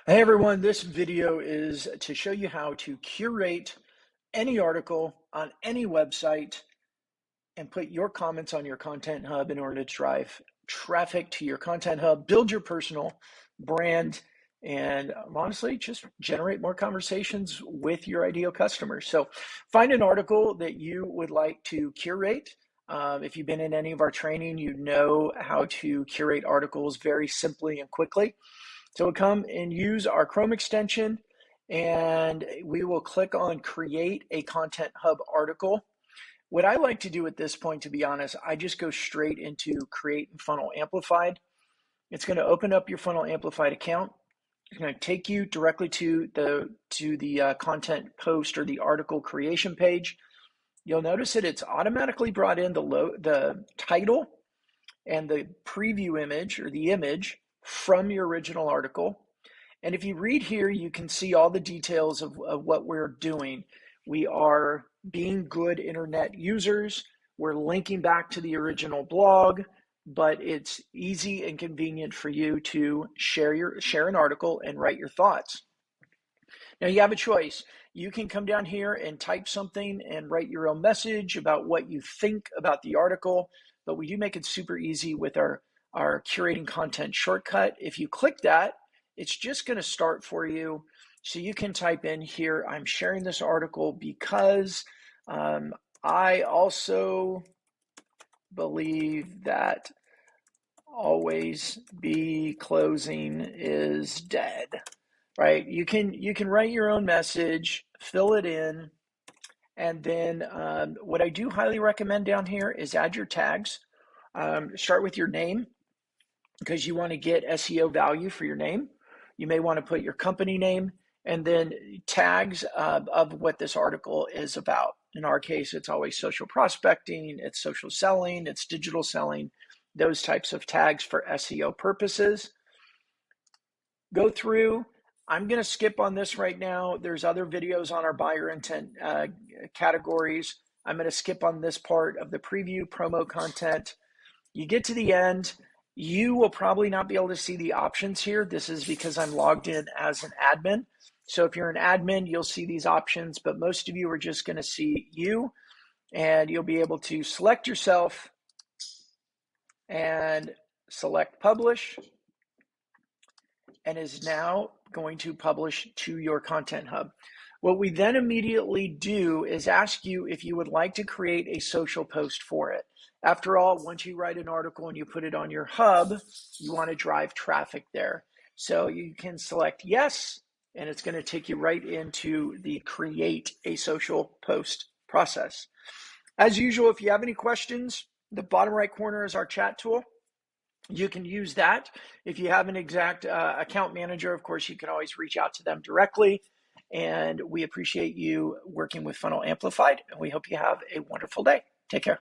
Hey everyone, this video is to show you how to curate any article on any website and put your comments on your content hub in order to drive traffic to your content hub, build your personal brand, and honestly, just generate more conversations with your ideal customers. So find an article that you would like to curate. If you've been in any of our training, you know how to curate articles very simply and quickly. So we'll come and use our Chrome extension, and we will click on Create a Content Hub Article. What I like to do at this point, to be honest, I just go straight into Create and Funnel Amplified. It's going to open up your Funnel Amplified account. It's going to take you directly to the content post or the article creation page. You'll notice that it's automatically brought in the title and the preview image or the image from your original article. And if you read here, you can see all the details of what we're doing. We are being good internet users. We're linking back to the original blog, but it's easy and convenient for you to share an article and write your thoughts. Now you have a choice. You can come down here and type something and write your own message about what you think about the article, but we do make it super easy with our curating content shortcut. If you click that, it's just going to start for you. So you can type in here, I'm sharing this article because I also believe that always be closing is dead. Right? You can write your own message, fill it in, and then what I do highly recommend down here is add your tags. Start with your name because you want to get SEO value for your name. You may want to put your company name and then tags of what this article is about. In our case, it's always social prospecting, it's social selling, it's digital selling, those types of tags for SEO purposes. Go through. I'm going to skip on this right now. There's other videos on our buyer intent categories. I'm going to skip on this part of the preview promo content. You get to the end. You will probably not be able to see the options here. This is because I'm logged in as an admin. So if you're an admin, you'll see these options, but most of you are just going to see you, and you'll be able to select yourself and select publish, and is now going to publish to your content hub. What we then immediately do is ask you if you would like to create a social post for it. After all, once you write an article and you put it on your hub, you want to drive traffic there. So you can select yes, and it's going to take you right into the create a social post process. As usual, if you have any questions, the bottom right corner is our chat tool. You can use that. If you have an exact account manager, of course, you can always reach out to them directly. And we appreciate you working with Funnel Amplified, and we hope you have a wonderful day. Take care.